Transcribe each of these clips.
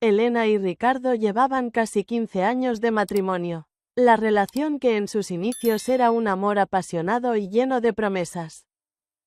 Elena y Ricardo llevaban casi 15 años de matrimonio. La relación que en sus inicios era un amor apasionado y lleno de promesas,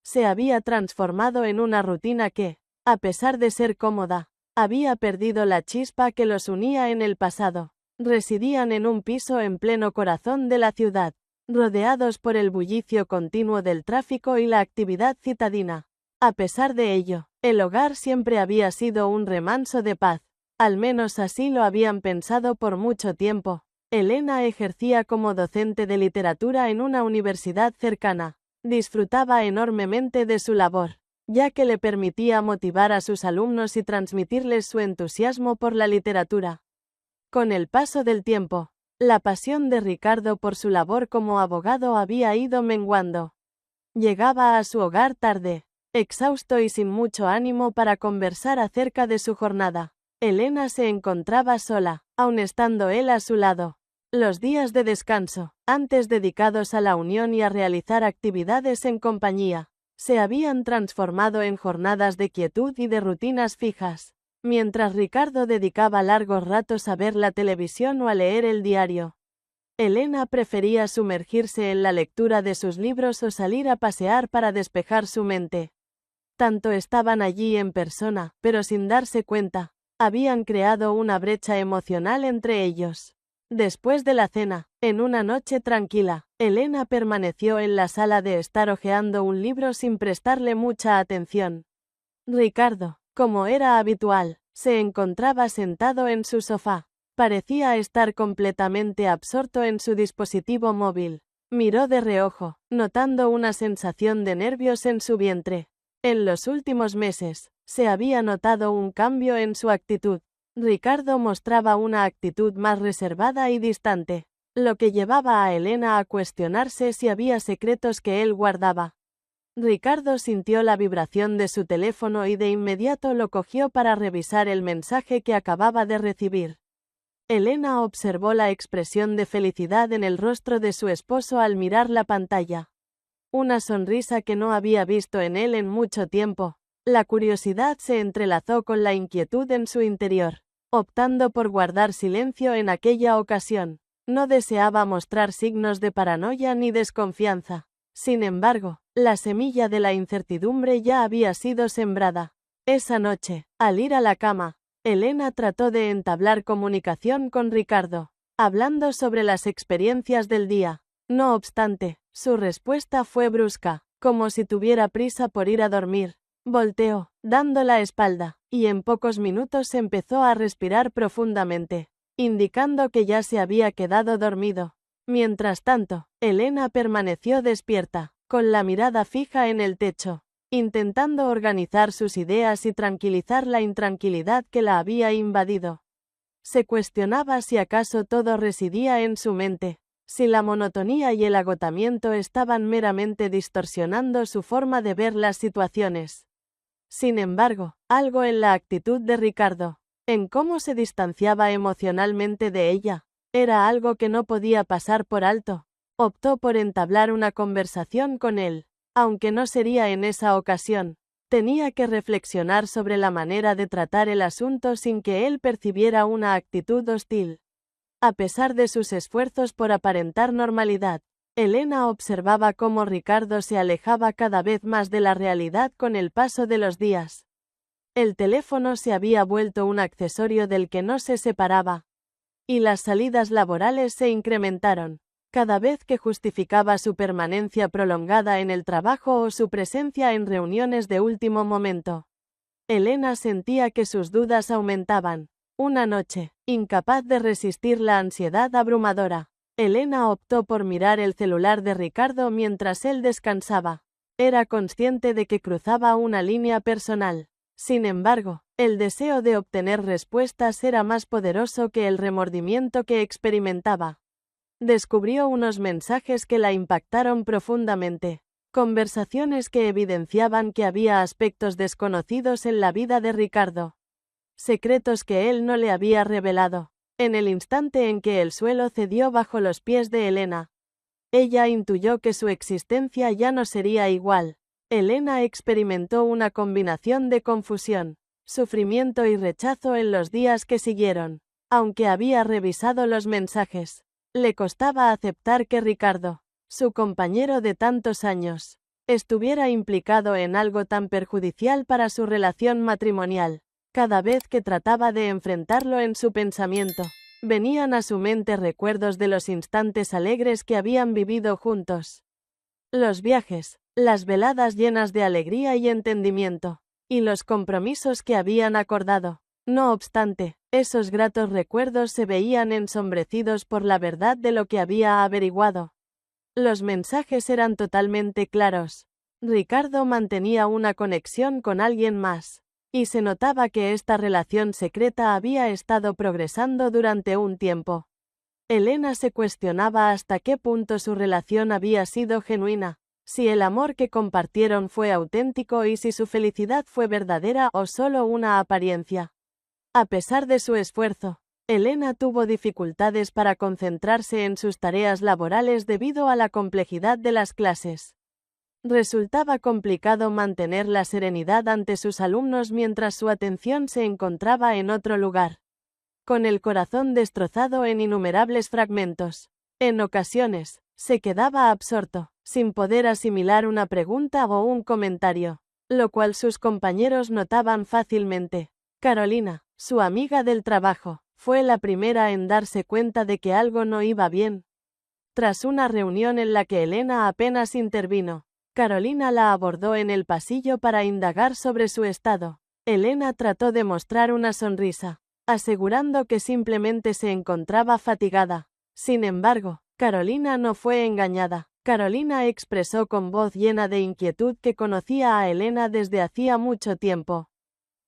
se había transformado en una rutina que, a pesar de ser cómoda, había perdido la chispa que los unía en el pasado. Residían en un piso en pleno corazón de la ciudad, rodeados por el bullicio continuo del tráfico y la actividad citadina. A pesar de ello, el hogar siempre había sido un remanso de paz. Al menos así lo habían pensado por mucho tiempo. Elena ejercía como docente de literatura en una universidad cercana. Disfrutaba enormemente de su labor, ya que le permitía motivar a sus alumnos y transmitirles su entusiasmo por la literatura. Con el paso del tiempo, la pasión de Ricardo por su labor como abogado había ido menguando. Llegaba a su hogar tarde, exhausto y sin mucho ánimo para conversar acerca de su jornada. Elena se encontraba sola, aun estando él a su lado. Los días de descanso, antes dedicados a la unión y a realizar actividades en compañía, se habían transformado en jornadas de quietud y de rutinas fijas. Mientras Ricardo dedicaba largos ratos a ver la televisión o a leer el diario, Elena prefería sumergirse en la lectura de sus libros o salir a pasear para despejar su mente. Tanto estaban allí en persona, pero sin darse cuenta, habían creado una brecha emocional entre ellos. Después de la cena, en una noche tranquila, Elena permaneció en la sala de estar hojeando un libro sin prestarle mucha atención. Ricardo, como era habitual, se encontraba sentado en su sofá. Parecía estar completamente absorto en su dispositivo móvil. Miró de reojo, notando una sensación de nervios en su vientre. En los últimos meses, se había notado un cambio en su actitud. Ricardo mostraba una actitud más reservada y distante, lo que llevaba a Elena a cuestionarse si había secretos que él guardaba. Ricardo sintió la vibración de su teléfono y de inmediato lo cogió para revisar el mensaje que acababa de recibir. Elena observó la expresión de felicidad en el rostro de su esposo al mirar la pantalla. Una sonrisa que no había visto en él en mucho tiempo. La curiosidad se entrelazó con la inquietud en su interior, optando por guardar silencio en aquella ocasión. No deseaba mostrar signos de paranoia ni desconfianza. Sin embargo, la semilla de la incertidumbre ya había sido sembrada. Esa noche, al ir a la cama, Elena trató de entablar comunicación con Ricardo, hablando sobre las experiencias del día. No obstante, su respuesta fue brusca, como si tuviera prisa por ir a dormir. Volteó, dando la espalda, y en pocos minutos empezó a respirar profundamente, indicando que ya se había quedado dormido. Mientras tanto, Elena permaneció despierta, con la mirada fija en el techo, intentando organizar sus ideas y tranquilizar la intranquilidad que la había invadido. Se cuestionaba si acaso todo residía en su mente, si la monotonía y el agotamiento estaban meramente distorsionando su forma de ver las situaciones. Sin embargo, algo en la actitud de Ricardo, en cómo se distanciaba emocionalmente de ella, era algo que no podía pasar por alto. Optó por entablar una conversación con él, aunque no sería en esa ocasión. Tenía que reflexionar sobre la manera de tratar el asunto sin que él percibiera una actitud hostil. A pesar de sus esfuerzos por aparentar normalidad, Elena observaba cómo Ricardo se alejaba cada vez más de la realidad con el paso de los días. El teléfono se había vuelto un accesorio del que no se separaba, y las salidas laborales se incrementaron. Cada vez que justificaba su permanencia prolongada en el trabajo o su presencia en reuniones de último momento, Elena sentía que sus dudas aumentaban. Una noche, incapaz de resistir la ansiedad abrumadora, Elena optó por mirar el celular de Ricardo mientras él descansaba. Era consciente de que cruzaba una línea personal. Sin embargo, el deseo de obtener respuestas era más poderoso que el remordimiento que experimentaba. Descubrió unos mensajes que la impactaron profundamente. Conversaciones que evidenciaban que había aspectos desconocidos en la vida de Ricardo. Secretos que él no le había revelado. En el instante en que el suelo cedió bajo los pies de Elena, ella intuyó que su existencia ya no sería igual. Elena experimentó una combinación de confusión, sufrimiento y rechazo en los días que siguieron. Aunque había revisado los mensajes, le costaba aceptar que Ricardo, su compañero de tantos años, estuviera implicado en algo tan perjudicial para su relación matrimonial. Cada vez que trataba de enfrentarlo en su pensamiento, venían a su mente recuerdos de los instantes alegres que habían vivido juntos. Los viajes, las veladas llenas de alegría y entendimiento, y los compromisos que habían acordado. No obstante, esos gratos recuerdos se veían ensombrecidos por la verdad de lo que había averiguado. Los mensajes eran totalmente claros. Ricardo mantenía una conexión con alguien más, y se notaba que esta relación secreta había estado progresando durante un tiempo. Elena se cuestionaba hasta qué punto su relación había sido genuina, si el amor que compartieron fue auténtico y si su felicidad fue verdadera o solo una apariencia. A pesar de su esfuerzo, Elena tuvo dificultades para concentrarse en sus tareas laborales debido a la complejidad de las clases. Resultaba complicado mantener la serenidad ante sus alumnos mientras su atención se encontraba en otro lugar, con el corazón destrozado en innumerables fragmentos. En ocasiones, se quedaba absorto, sin poder asimilar una pregunta o un comentario, lo cual sus compañeros notaban fácilmente. Carolina, su amiga del trabajo, fue la primera en darse cuenta de que algo no iba bien. Tras una reunión en la que Elena apenas intervino, Carolina la abordó en el pasillo para indagar sobre su estado. Elena trató de mostrar una sonrisa, asegurando que simplemente se encontraba fatigada. Sin embargo, Carolina no fue engañada. Carolina expresó con voz llena de inquietud que conocía a Elena desde hacía mucho tiempo.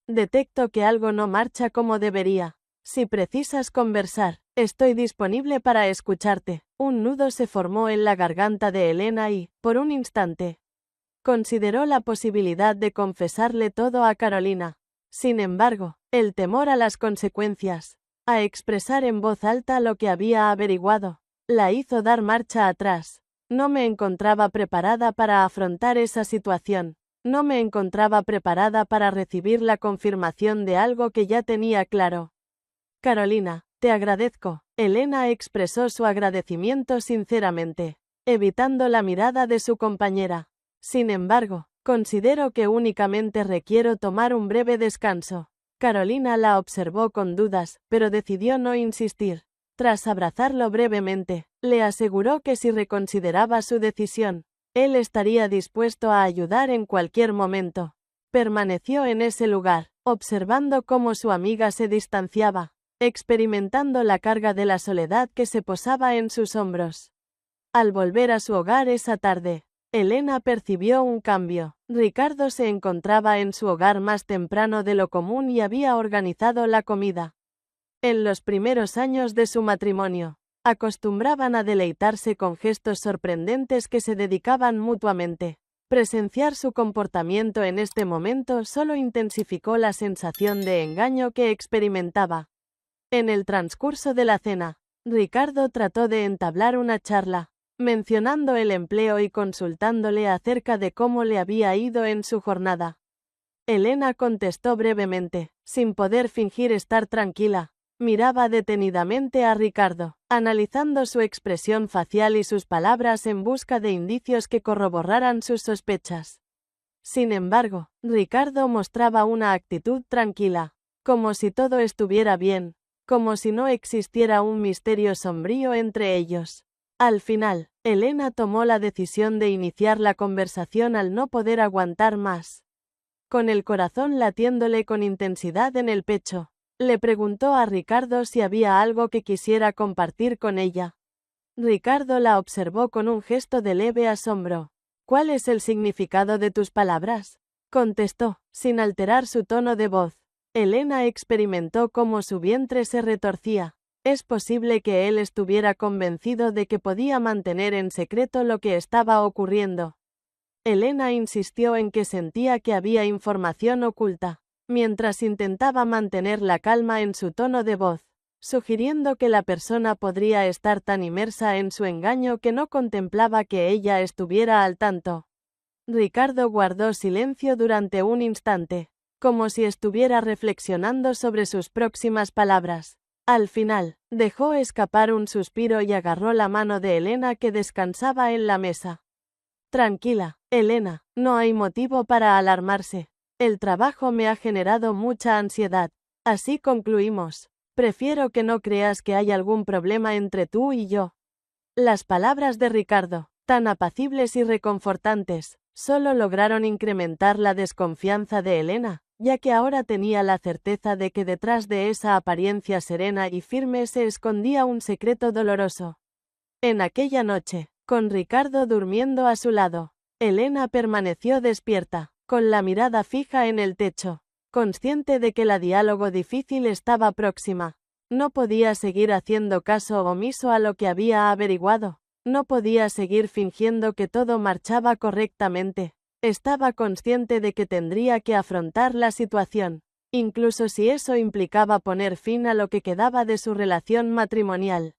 Detecto que algo no marcha como debería. Si precisas conversar, estoy disponible para escucharte. Un nudo se formó en la garganta de Elena y, por un instante, consideró la posibilidad de confesarle todo a Carolina. Sin embargo, el temor a las consecuencias, a expresar en voz alta lo que había averiguado, la hizo dar marcha atrás. No me encontraba preparada para afrontar esa situación. No me encontraba preparada para recibir la confirmación de algo que ya tenía claro. Carolina, te agradezco. Elena expresó su agradecimiento sinceramente, evitando la mirada de su compañera. Sin embargo, considero que únicamente requiero tomar un breve descanso. Carolina la observó con dudas, pero decidió no insistir. Tras abrazarlo brevemente, le aseguró que si reconsideraba su decisión, él estaría dispuesto a ayudar en cualquier momento. Permaneció en ese lugar, observando cómo su amiga se distanciaba, experimentando la carga de la soledad que se posaba en sus hombros. Al volver a su hogar esa tarde, Elena percibió un cambio. Ricardo se encontraba en su hogar más temprano de lo común y había organizado la comida. En los primeros años de su matrimonio, acostumbraban a deleitarse con gestos sorprendentes que se dedicaban mutuamente. Presenciar su comportamiento en este momento solo intensificó la sensación de engaño que experimentaba. En el transcurso de la cena, Ricardo trató de entablar una charla, mencionando el empleo y consultándole acerca de cómo le había ido en su jornada. Elena contestó brevemente, sin poder fingir estar tranquila. Miraba detenidamente a Ricardo, analizando su expresión facial y sus palabras en busca de indicios que corroboraran sus sospechas. Sin embargo, Ricardo mostraba una actitud tranquila, como si todo estuviera bien, como si no existiera un misterio sombrío entre ellos. Al final, Elena tomó la decisión de iniciar la conversación al no poder aguantar más. Con el corazón latiéndole con intensidad en el pecho, le preguntó a Ricardo si había algo que quisiera compartir con ella. Ricardo la observó con un gesto de leve asombro. ¿Cuál es el significado de tus palabras?, contestó, sin alterar su tono de voz. Elena experimentó cómo su vientre se retorcía. Es posible que él estuviera convencido de que podía mantener en secreto lo que estaba ocurriendo. Elena insistió en que sentía que había información oculta, mientras intentaba mantener la calma en su tono de voz, sugiriendo que la persona podría estar tan inmersa en su engaño que no contemplaba que ella estuviera al tanto. Ricardo guardó silencio durante un instante. como si estuviera reflexionando sobre sus próximas palabras. Al final, dejó escapar un suspiro y agarró la mano de Elena que descansaba en la mesa. Tranquila, Elena, no hay motivo para alarmarse. El trabajo me ha generado mucha ansiedad. Así concluimos. Prefiero que no creas que hay algún problema entre tú y yo. Las palabras de Ricardo, tan apacibles y reconfortantes, solo lograron incrementar la desconfianza de Elena, ya que ahora tenía la certeza de que detrás de esa apariencia serena y firme se escondía un secreto doloroso. En aquella noche, con Ricardo durmiendo a su lado, Elena permaneció despierta, con la mirada fija en el techo, consciente de que la diálogo difícil estaba próxima. No podía seguir haciendo caso omiso a lo que había averiguado. No podía seguir fingiendo que todo marchaba correctamente. Estaba consciente de que tendría que afrontar la situación, incluso si eso implicaba poner fin a lo que quedaba de su relación matrimonial.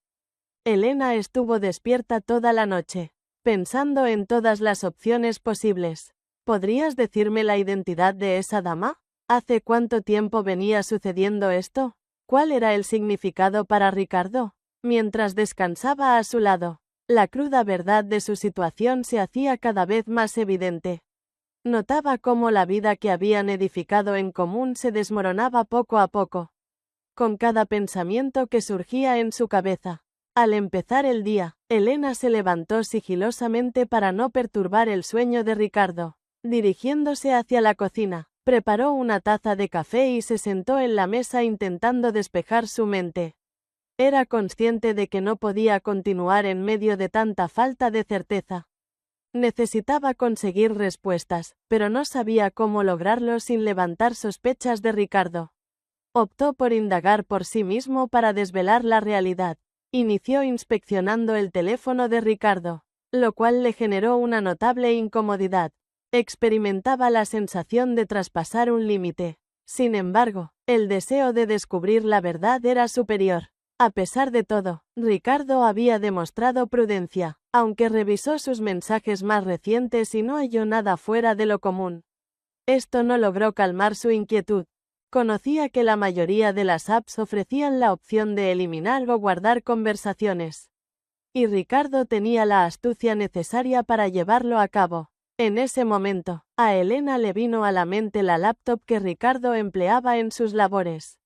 Elena estuvo despierta toda la noche, pensando en todas las opciones posibles. ¿Podrías decirme la identidad de esa dama? ¿Hace cuánto tiempo venía sucediendo esto? ¿Cuál era el significado para Ricardo? Mientras descansaba a su lado, la cruda verdad de su situación se hacía cada vez más evidente. Notaba cómo la vida que habían edificado en común se desmoronaba poco a poco, con cada pensamiento que surgía en su cabeza. Al empezar el día, Elena se levantó sigilosamente para no perturbar el sueño de Ricardo. Dirigiéndose hacia la cocina, preparó una taza de café y se sentó en la mesa intentando despejar su mente. Era consciente de que no podía continuar en medio de tanta falta de certeza. Necesitaba conseguir respuestas, pero no sabía cómo lograrlo sin levantar sospechas de Ricardo. Optó por indagar por sí mismo para desvelar la realidad. Inició inspeccionando el teléfono de Ricardo, lo cual le generó una notable incomodidad. Experimentaba la sensación de traspasar un límite. Sin embargo, el deseo de descubrir la verdad era superior. A pesar de todo, Ricardo había demostrado prudencia, aunque revisó sus mensajes más recientes y no halló nada fuera de lo común. Esto no logró calmar su inquietud. Conocía que la mayoría de las apps ofrecían la opción de eliminar o guardar conversaciones. Y Ricardo tenía la astucia necesaria para llevarlo a cabo. En ese momento, a Elena le vino a la mente la laptop que Ricardo empleaba en sus labores.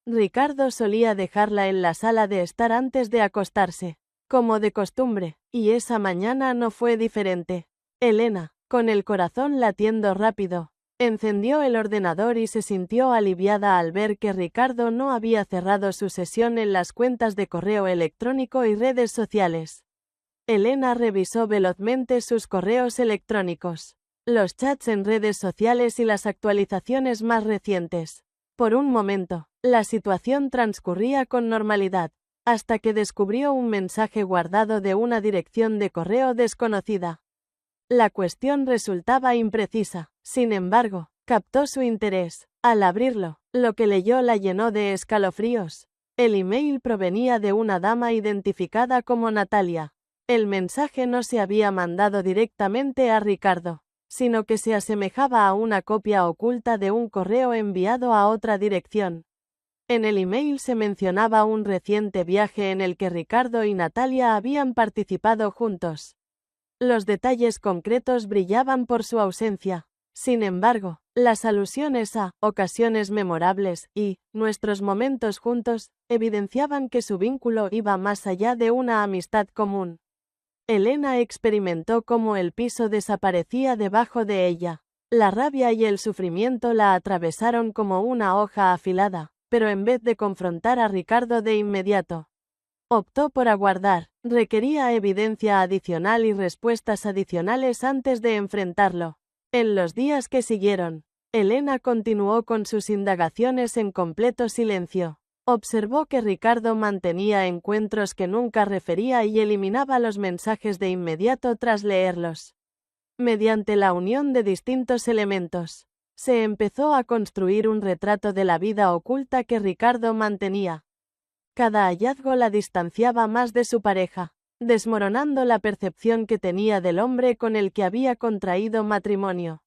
Ricardo solía dejarla en la sala de estar antes de acostarse, como de costumbre, y esa mañana no fue diferente. Elena, con el corazón latiendo rápido, encendió el ordenador y se sintió aliviada al ver que Ricardo no había cerrado su sesión en las cuentas de correo electrónico y redes sociales. Elena revisó velozmente sus correos electrónicos, los chats en redes sociales y las actualizaciones más recientes. Por un momento, la situación transcurría con normalidad, hasta que descubrió un mensaje guardado de una dirección de correo desconocida. La cuestión resultaba imprecisa, sin embargo, captó su interés. Al abrirlo, lo que leyó la llenó de escalofríos. El email provenía de una dama identificada como Natalia. El mensaje no se había mandado directamente a Ricardo, sino que se asemejaba a una copia oculta de un correo enviado a otra dirección. En el email se mencionaba un reciente viaje en el que Ricardo y Natalia habían participado juntos. Los detalles concretos brillaban por su ausencia. Sin embargo, las alusiones a ocasiones memorables y nuestros momentos juntos evidenciaban que su vínculo iba más allá de una amistad común. Elena experimentó cómo el piso desaparecía debajo de ella. La rabia y el sufrimiento la atravesaron como una hoja afilada, pero en vez de confrontar a Ricardo de inmediato, optó por aguardar. Requería evidencia adicional y respuestas adicionales antes de enfrentarlo. En los días que siguieron, Elena continuó con sus indagaciones en completo silencio. Observó que Ricardo mantenía encuentros que nunca refería y eliminaba los mensajes de inmediato tras leerlos. Mediante la unión de distintos elementos, se empezó a construir un retrato de la vida oculta que Ricardo mantenía. Cada hallazgo la distanciaba más de su pareja, desmoronando la percepción que tenía del hombre con el que había contraído matrimonio.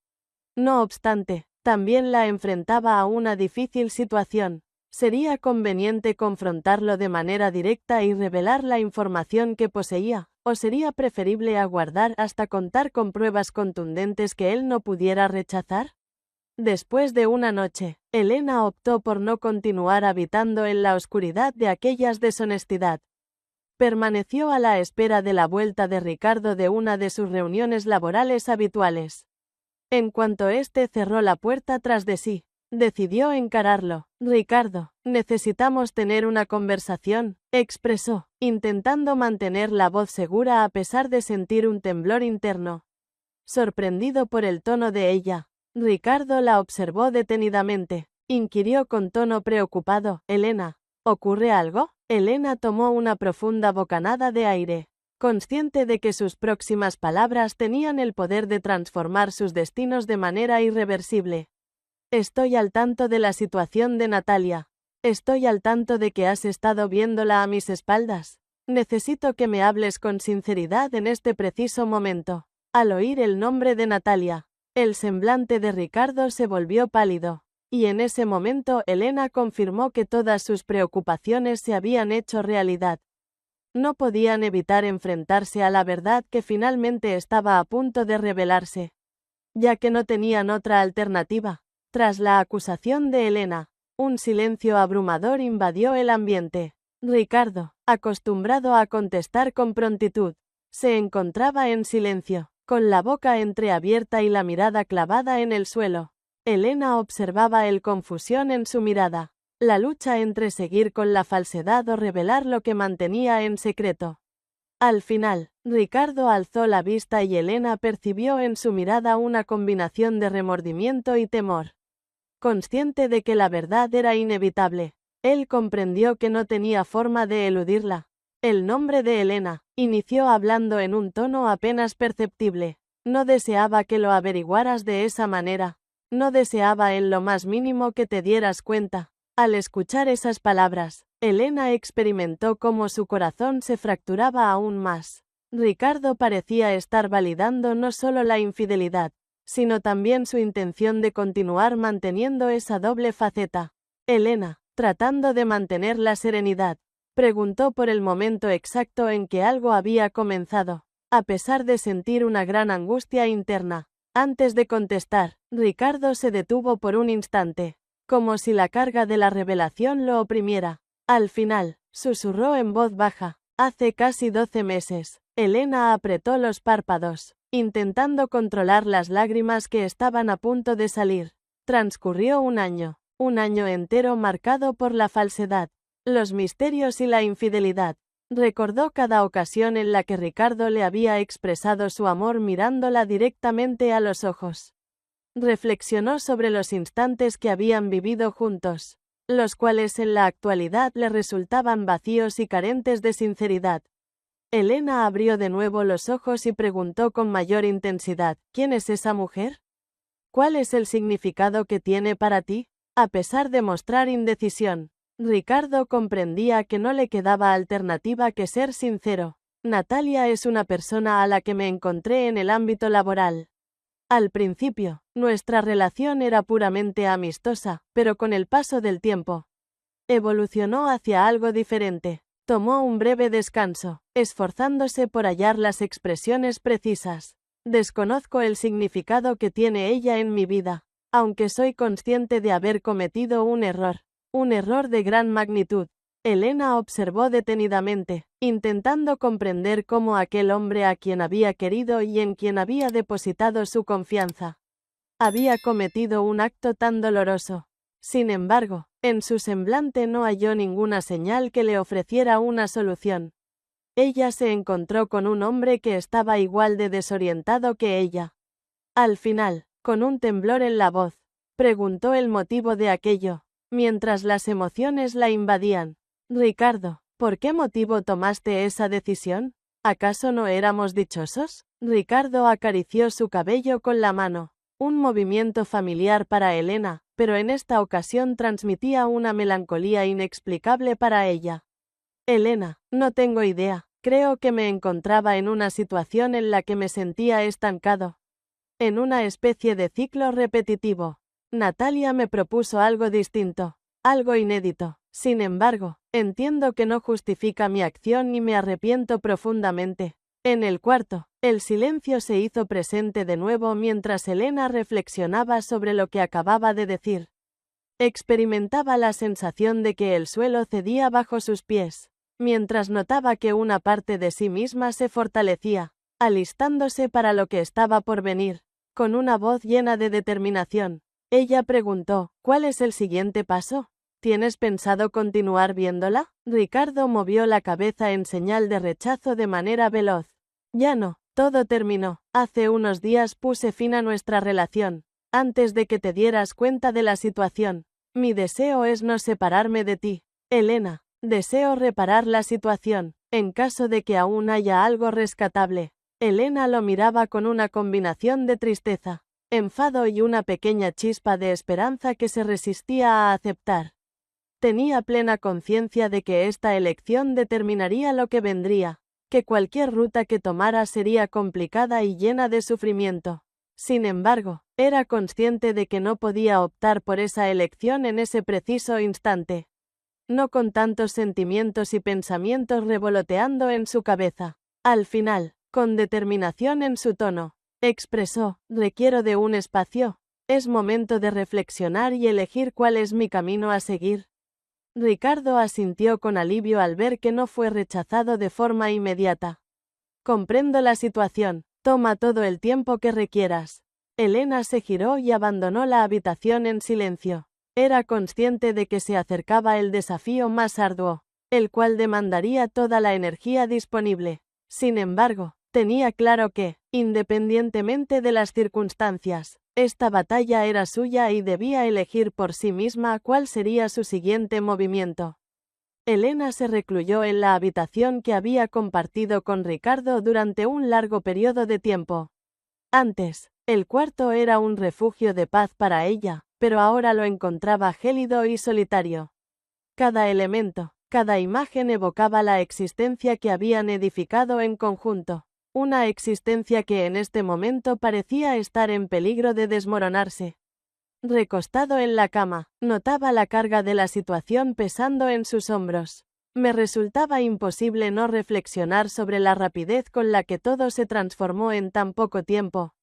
No obstante, También la enfrentaba a una difícil situación. ¿Sería conveniente confrontarlo de manera directa y revelar la información que poseía, o sería preferible aguardar hasta contar con pruebas contundentes que él no pudiera rechazar? Después de una noche, Elena optó por no continuar habitando en la oscuridad de aquellas deshonestidad. Permaneció a la espera de la vuelta de Ricardo de una de sus reuniones laborales habituales. En cuanto éste cerró la puerta tras de sí, decidió encararlo. «Ricardo, necesitamos tener una conversación», expresó, intentando mantener la voz segura a pesar de sentir un temblor interno. Sorprendido por el tono de ella, Ricardo la observó detenidamente. Inquirió con tono preocupado: «Elena, ¿ocurre algo?». Elena tomó una profunda bocanada de aire, consciente de que sus próximas palabras tenían el poder de transformar sus destinos de manera irreversible. «Estoy al tanto de la situación de Natalia. Estoy al tanto de que has estado viéndola a mis espaldas. Necesito que me hables con sinceridad en este preciso momento». Al oír el nombre de Natalia, el semblante de Ricardo se volvió pálido, y en ese momento Elena confirmó que todas sus preocupaciones se habían hecho realidad. No podían evitar enfrentarse a la verdad que finalmente estaba a punto de revelarse, ya que no tenían otra alternativa. Tras la acusación de Elena, un silencio abrumador invadió el ambiente. Ricardo, acostumbrado a contestar con prontitud, se encontraba en silencio, con la boca entreabierta y la mirada clavada en el suelo. Elena observaba el confusión en su mirada, la lucha entre seguir con la falsedad o revelar lo que mantenía en secreto. Al final, Ricardo alzó la vista y Elena percibió en su mirada una combinación de remordimiento y temor. Consciente de que la verdad era inevitable, él comprendió que no tenía forma de eludirla. «El nombre de Elena», inició hablando en un tono apenas perceptible. «No deseaba que lo averiguaras de esa manera. No deseaba en lo más mínimo que te dieras cuenta». Al escuchar esas palabras, Elena experimentó cómo su corazón se fracturaba aún más. Ricardo parecía estar validando no solo la infidelidad, sino también su intención de continuar manteniendo esa doble faceta. Elena, tratando de mantener la serenidad, preguntó por el momento exacto en que algo había comenzado, a pesar de sentir una gran angustia interna. Antes de contestar, Ricardo se detuvo por un instante, como si la carga de la revelación lo oprimiera. Al final, susurró en voz baja: «Hace casi 12 meses». Elena apretó los párpados, intentando controlar las lágrimas que estaban a punto de salir. Transcurrió un año entero marcado por la falsedad, los misterios y la infidelidad. Recordó cada ocasión en la que Ricardo le había expresado su amor mirándola directamente a los ojos. Reflexionó sobre los instantes que habían vivido juntos, los cuales en la actualidad le resultaban vacíos y carentes de sinceridad. Elena abrió de nuevo los ojos y preguntó con mayor intensidad: «¿Quién es esa mujer? ¿Cuál es el significado que tiene para ti?». A pesar de mostrar indecisión, Ricardo comprendía que no le quedaba alternativa que ser sincero. «Natalia es una persona a la que me encontré en el ámbito laboral. Al principio, nuestra relación era puramente amistosa, pero con el paso del tiempo, evolucionó hacia algo diferente». Tomó un breve descanso, esforzándose por hallar las expresiones precisas. «Desconozco el significado que tiene ella en mi vida, aunque soy consciente de haber cometido un error de gran magnitud». Elena observó detenidamente, intentando comprender cómo aquel hombre a quien había querido y en quien había depositado su confianza, había cometido un acto tan doloroso. Sin embargo, en su semblante no halló ninguna señal que le ofreciera una solución. Ella se encontró con un hombre que estaba igual de desorientado que ella. Al final, con un temblor en la voz, preguntó el motivo de aquello, mientras las emociones la invadían. «Ricardo, ¿por qué motivo tomaste esa decisión? ¿Acaso no éramos dichosos?». Ricardo acarició su cabello con la mano, un movimiento familiar para Elena, pero en esta ocasión transmitía una melancolía inexplicable para ella. «Elena, no tengo idea. Creo que me encontraba en una situación en la que me sentía estancado, en una especie de ciclo repetitivo. Natalia me propuso algo distinto, algo inédito. Sin embargo, entiendo que no justifica mi acción y me arrepiento profundamente. En el cuarto, el silencio se hizo presente de nuevo mientras Elena reflexionaba sobre lo que acababa de decir. Experimentaba la sensación de que el suelo cedía bajo sus pies, mientras notaba que una parte de sí misma se fortalecía, alistándose para lo que estaba por venir. Con una voz llena de determinación, ella preguntó, ¿cuál es el siguiente paso? ¿Tienes pensado continuar viéndola? Ricardo movió la cabeza en señal de rechazo de manera veloz. Ya no, todo terminó. Hace unos días puse fin a nuestra relación, antes de que te dieras cuenta de la situación. Mi deseo es no separarme de ti, Elena. Deseo reparar la situación, en caso de que aún haya algo rescatable. Elena lo miraba con una combinación de tristeza, enfado y una pequeña chispa de esperanza que se resistía a aceptar. Tenía plena conciencia de que esta elección determinaría lo que vendría, que cualquier ruta que tomara sería complicada y llena de sufrimiento. Sin embargo, era consciente de que no podía optar por esa elección en ese preciso instante. No con tantos sentimientos y pensamientos revoloteando en su cabeza. Al final, con determinación en su tono, expresó, requiero de un espacio. Es momento de reflexionar y elegir cuál es mi camino a seguir. Ricardo asintió con alivio al ver que no fue rechazado de forma inmediata. Comprendo la situación, toma todo el tiempo que requieras. Elena se giró y abandonó la habitación en silencio. Era consciente de que se acercaba el desafío más arduo, el cual demandaría toda la energía disponible. Sin embargo, tenía claro que, independientemente de las circunstancias, esta batalla era suya y debía elegir por sí misma cuál sería su siguiente movimiento. Elena se recluyó en la habitación que había compartido con Ricardo durante un largo periodo de tiempo. Antes, el cuarto era un refugio de paz para ella, pero ahora lo encontraba gélido y solitario. Cada elemento, cada imagen evocaba la existencia que habían edificado en conjunto. Una existencia que en este momento parecía estar en peligro de desmoronarse. Recostado en la cama, notaba la carga de la situación pesando en sus hombros. Me resultaba imposible no reflexionar sobre la rapidez con la que todo se transformó en tan poco tiempo.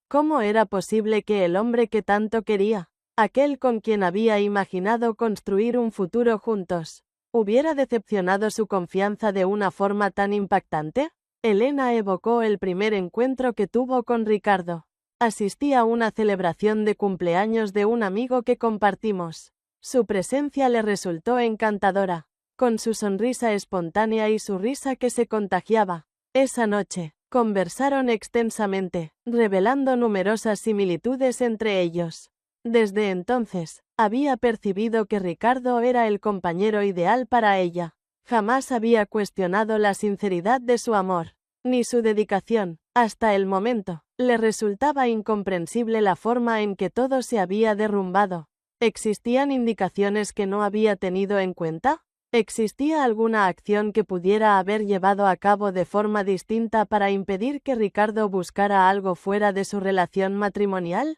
¿Cómo era posible que el hombre que tanto quería, aquel con quien había imaginado construir un futuro juntos, hubiera decepcionado su confianza de una forma tan impactante? Elena evocó el primer encuentro que tuvo con Ricardo. Asistí a una celebración de cumpleaños de un amigo que compartimos. Su presencia le resultó encantadora, con su sonrisa espontánea y su risa que se contagiaba. Esa noche, conversaron extensamente, revelando numerosas similitudes entre ellos. Desde entonces, había percibido que Ricardo era el compañero ideal para ella. Jamás había cuestionado la sinceridad de su amor, ni su dedicación. Hasta el momento, le resultaba incomprensible la forma en que todo se había derrumbado. ¿Existían indicaciones que no había tenido en cuenta? ¿Existía alguna acción que pudiera haber llevado a cabo de forma distinta para impedir que Ricardo buscara algo fuera de su relación matrimonial?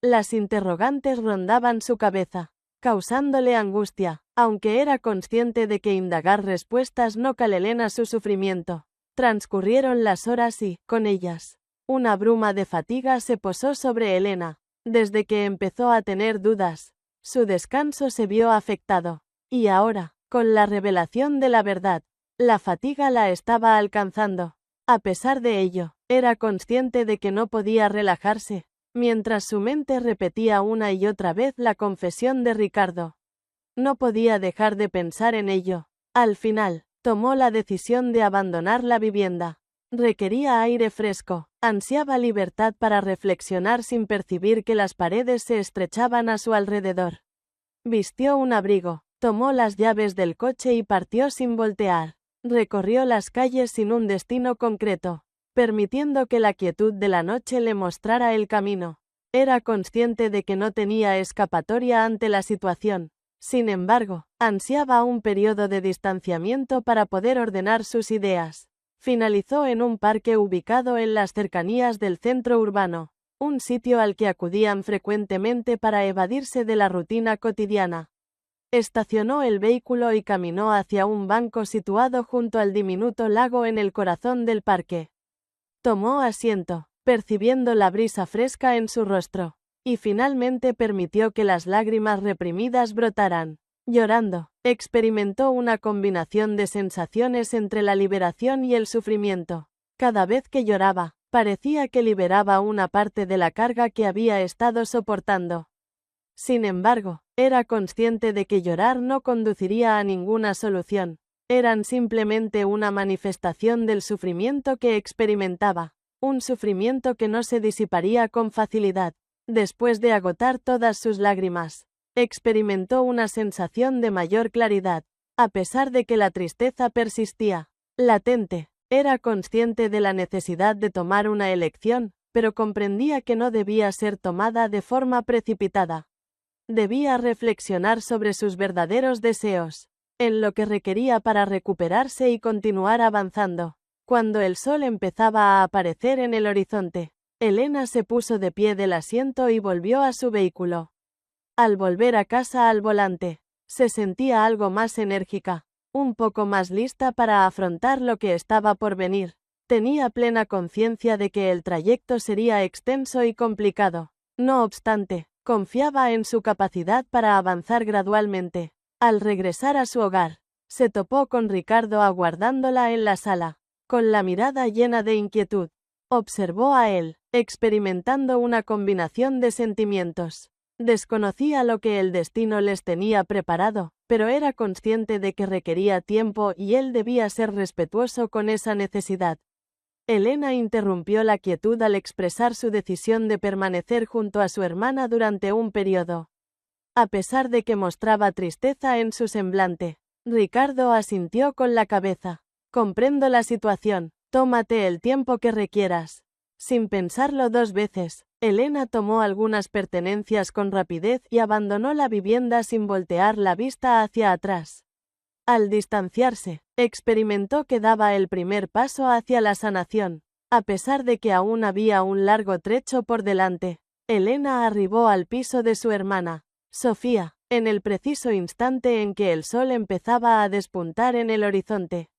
Las interrogantes rondaban su cabeza, causándole angustia, aunque era consciente de que indagar respuestas no calelena su sufrimiento. Transcurrieron las horas y, con ellas, una bruma de fatiga se posó sobre Elena. Desde que empezó a tener dudas, su descanso se vio afectado. Y ahora, con la revelación de la verdad, la fatiga la estaba alcanzando. A pesar de ello, era consciente de que no podía relajarse, mientras su mente repetía una y otra vez la confesión de Ricardo. No podía dejar de pensar en ello. Al final, tomó la decisión de abandonar la vivienda. Requería aire fresco, ansiaba libertad para reflexionar sin percibir que las paredes se estrechaban a su alrededor. Vistió un abrigo, tomó las llaves del coche y partió sin voltear. Recorrió las calles sin un destino concreto, permitiendo que la quietud de la noche le mostrara el camino. Era consciente de que no tenía escapatoria ante la situación. Sin embargo, ansiaba un periodo de distanciamiento para poder ordenar sus ideas. Finalizó en un parque ubicado en las cercanías del centro urbano. un sitio al que acudían frecuentemente para evadirse de la rutina cotidiana. Estacionó el vehículo y caminó hacia un banco situado junto al diminuto lago en el corazón del parque. Tomó asiento, percibiendo la brisa fresca en su rostro, y finalmente permitió que las lágrimas reprimidas brotaran. Llorando, experimentó una combinación de sensaciones entre la liberación y el sufrimiento. Cada vez que lloraba, parecía que liberaba una parte de la carga que había estado soportando. Sin embargo, era consciente de que llorar no conduciría a ninguna solución. Eran simplemente una manifestación del sufrimiento que experimentaba, un sufrimiento que no se disiparía con facilidad. Después de agotar todas sus lágrimas, experimentó una sensación de mayor claridad, a pesar de que la tristeza persistía latente. Era consciente de la necesidad de tomar una elección, pero comprendía que no debía ser tomada de forma precipitada. Debía reflexionar sobre sus verdaderos deseos, en lo que requería para recuperarse y continuar avanzando. Cuando el sol empezaba a aparecer en el horizonte, Elena se puso de pie del asiento y volvió a su vehículo. Al volver a casa al volante, se sentía algo más enérgica, un poco más lista para afrontar lo que estaba por venir. Tenía plena conciencia de que el trayecto sería extenso y complicado. No obstante, confiaba en su capacidad para avanzar gradualmente. Al regresar a su hogar, se topó con Ricardo aguardándola en la sala, con la mirada llena de inquietud. Observó a él, experimentando una combinación de sentimientos. Desconocía lo que el destino les tenía preparado, pero era consciente de que requería tiempo y él debía ser respetuoso con esa necesidad. Elena interrumpió la quietud al expresar su decisión de permanecer junto a su hermana durante un periodo. A pesar de que mostraba tristeza en su semblante, Ricardo asintió con la cabeza. Comprendo la situación, tómate el tiempo que requieras. Sin pensarlo dos veces, Elena tomó algunas pertenencias con rapidez y abandonó la vivienda sin voltear la vista hacia atrás. Al distanciarse, experimentó que daba el primer paso hacia la sanación. A pesar de que aún había un largo trecho por delante, Elena arribó al piso de su hermana, Sofía, en el preciso instante en que el sol empezaba a despuntar en el horizonte.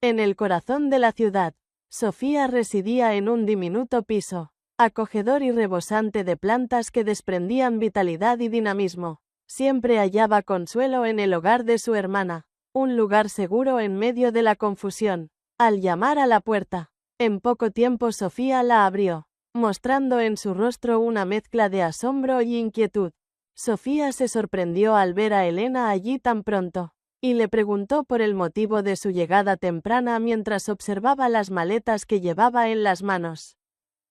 En el corazón de la ciudad, Sofía residía en un diminuto piso, acogedor y rebosante de plantas que desprendían vitalidad y dinamismo. Siempre hallaba consuelo en el hogar de su hermana, un lugar seguro en medio de la confusión. Al llamar a la puerta, en poco tiempo Sofía la abrió, mostrando en su rostro una mezcla de asombro y inquietud. Sofía se sorprendió al ver a Elena allí tan pronto, y le preguntó por el motivo de su llegada temprana mientras observaba las maletas que llevaba en las manos.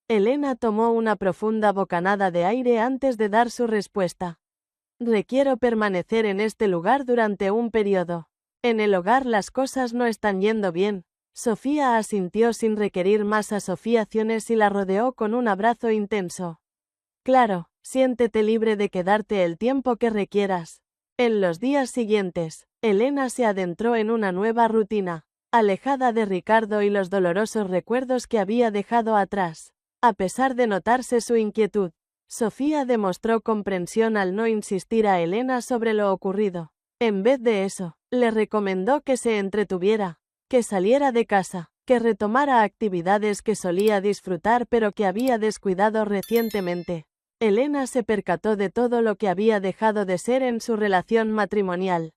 Elena tomó una profunda bocanada de aire antes de dar su respuesta. Requiero permanecer en este lugar durante un periodo. En el hogar las cosas no están yendo bien. Sofía asintió sin requerir más asociaciones y la rodeó con un abrazo intenso. Claro, siéntete libre de quedarte el tiempo que requieras. En los días siguientes, Elena se adentró en una nueva rutina, alejada de Ricardo y los dolorosos recuerdos que había dejado atrás. A pesar de notarse su inquietud, Sofía demostró comprensión al no insistir a Elena sobre lo ocurrido. En vez de eso, le recomendó que se entretuviera, que saliera de casa, que retomara actividades que solía disfrutar pero que había descuidado recientemente. Elena se percató de todo lo que había dejado de ser en su relación matrimonial.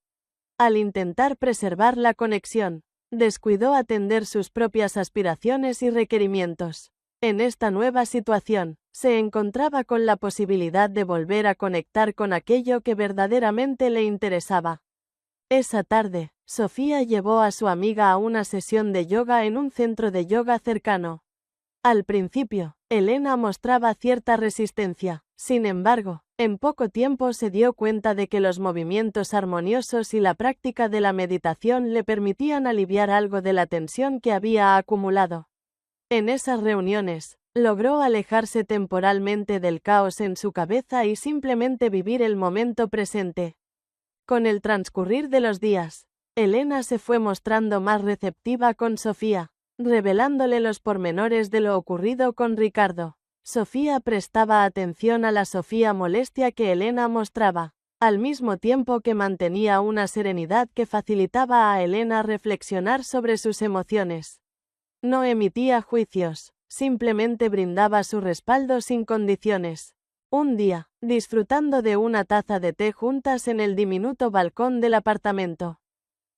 Al intentar preservar la conexión, descuidó atender sus propias aspiraciones y requerimientos. En esta nueva situación, se encontraba con la posibilidad de volver a conectar con aquello que verdaderamente le interesaba. Esa tarde, Sofía llevó a su amiga a una sesión de yoga en un centro de yoga cercano. Al principio, Elena mostraba cierta resistencia. Sin embargo, en poco tiempo se dio cuenta de que los movimientos armoniosos y la práctica de la meditación le permitían aliviar algo de la tensión que había acumulado. En esas reuniones, logró alejarse temporalmente del caos en su cabeza y simplemente vivir el momento presente. Con el transcurrir de los días, Elena se fue mostrando más receptiva con Sofía, revelándole los pormenores de lo ocurrido con Ricardo. Sofía prestaba atención a la Sofía molestia que Elena mostraba, al mismo tiempo que mantenía una serenidad que facilitaba a Elena reflexionar sobre sus emociones. No emitía juicios, simplemente brindaba su respaldo sin condiciones. Un día, disfrutando de una taza de té juntas en el diminuto balcón del apartamento,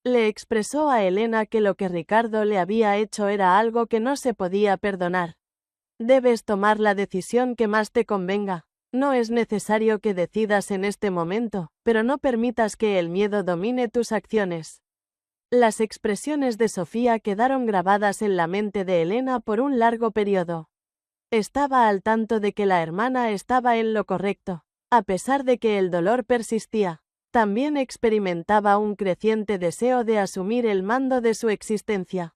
le expresó a Elena que lo que Ricardo le había hecho era algo que no se podía perdonar. Debes tomar la decisión que más te convenga. No es necesario que decidas en este momento, pero no permitas que el miedo domine tus acciones. Las expresiones de Sofía quedaron grabadas en la mente de Elena por un largo periodo. Estaba al tanto de que la hermana estaba en lo correcto, a pesar de que el dolor persistía. También experimentaba un creciente deseo de asumir el mando de su existencia,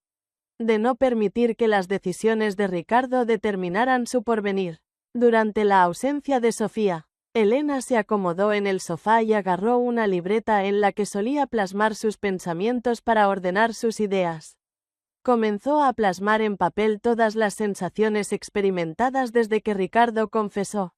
de no permitir que las decisiones de Ricardo determinaran su porvenir. Durante la ausencia de Sofía, Elena se acomodó en el sofá y agarró una libreta en la que solía plasmar sus pensamientos para ordenar sus ideas. Comenzó a plasmar en papel todas las sensaciones experimentadas desde que Ricardo confesó,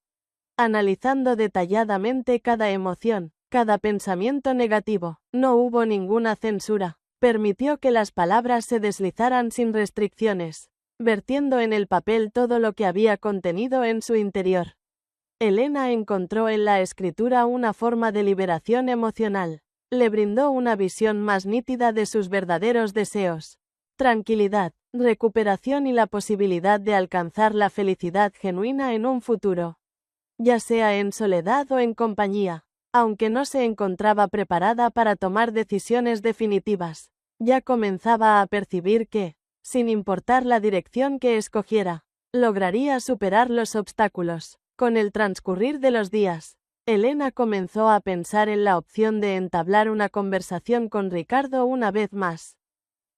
analizando detalladamente cada emoción, cada pensamiento negativo. No hubo ninguna censura. Permitió que las palabras se deslizaran sin restricciones, vertiendo en el papel todo lo que había contenido en su interior. Elena encontró en la escritura una forma de liberación emocional. Le brindó una visión más nítida de sus verdaderos deseos, tranquilidad, recuperación y la posibilidad de alcanzar la felicidad genuina en un futuro, ya sea en soledad o en compañía. Aunque no se encontraba preparada para tomar decisiones definitivas, ya comenzaba a percibir que, sin importar la dirección que escogiera, lograría superar los obstáculos. Con el transcurrir de los días, Elena comenzó a pensar en la opción de entablar una conversación con Ricardo una vez más.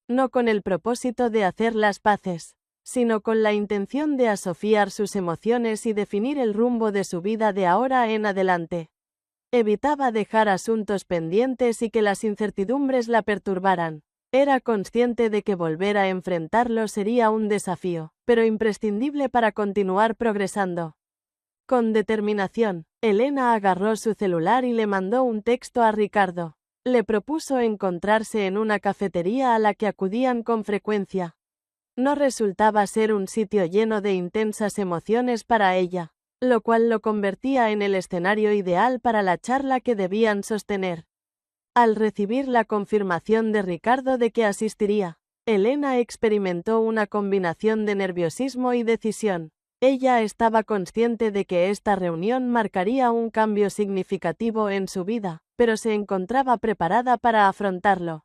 No con el propósito de hacer las paces, sino con la intención de asofiar sus emociones y definir el rumbo de su vida de ahora en adelante. Evitaba dejar asuntos pendientes y que las incertidumbres la perturbaran. Era consciente de que volver a enfrentarlo sería un desafío, pero imprescindible para continuar progresando. Con determinación, Elena agarró su celular y le mandó un texto a Ricardo. Le propuso encontrarse en una cafetería a la que acudían con frecuencia. No resultaba ser un sitio lleno de intensas emociones para ella, lo cual lo convertía en el escenario ideal para la charla que debían sostener. Al recibir la confirmación de Ricardo de que asistiría, Elena experimentó una combinación de nerviosismo y decisión. Ella estaba consciente de que esta reunión marcaría un cambio significativo en su vida, pero se encontraba preparada para afrontarlo.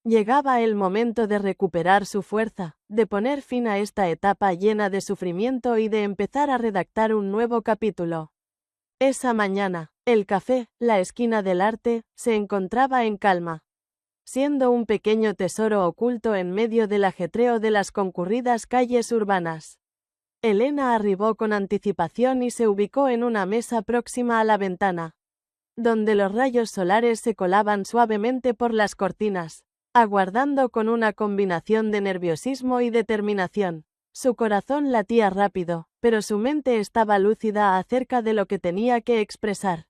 Llegaba el momento de recuperar su fuerza, de poner fin a esta etapa llena de sufrimiento y de empezar a redactar un nuevo capítulo. Esa mañana, el café, la esquina del arte, se encontraba en calma, siendo un pequeño tesoro oculto en medio del ajetreo de las concurridas calles urbanas. Elena arribó con anticipación y se ubicó en una mesa próxima a la ventana, donde los rayos solares se colaban suavemente por las cortinas, aguardando con una combinación de nerviosismo y determinación. Su corazón latía rápido, pero su mente estaba lúcida acerca de lo que tenía que expresar.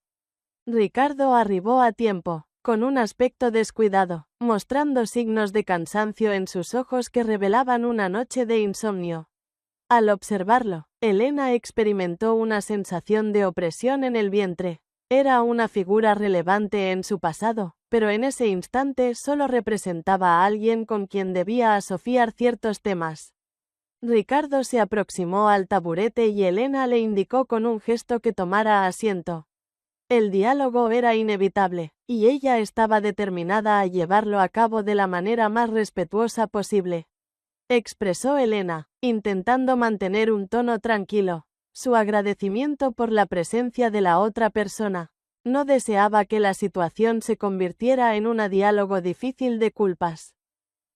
Ricardo arribó a tiempo, con un aspecto descuidado, mostrando signos de cansancio en sus ojos que revelaban una noche de insomnio. Al observarlo, Elena experimentó una sensación de opresión en el vientre. Era una figura relevante en su pasado, pero en ese instante solo representaba a alguien con quien debía asofiar ciertos temas. Ricardo se aproximó al taburete y Elena le indicó con un gesto que tomara asiento. El diálogo era inevitable, y ella estaba determinada a llevarlo a cabo de la manera más respetuosa posible, expresó Elena, intentando mantener un tono tranquilo. Su agradecimiento por la presencia de la otra persona. No deseaba que la situación se convirtiera en un diálogo difícil de culpas.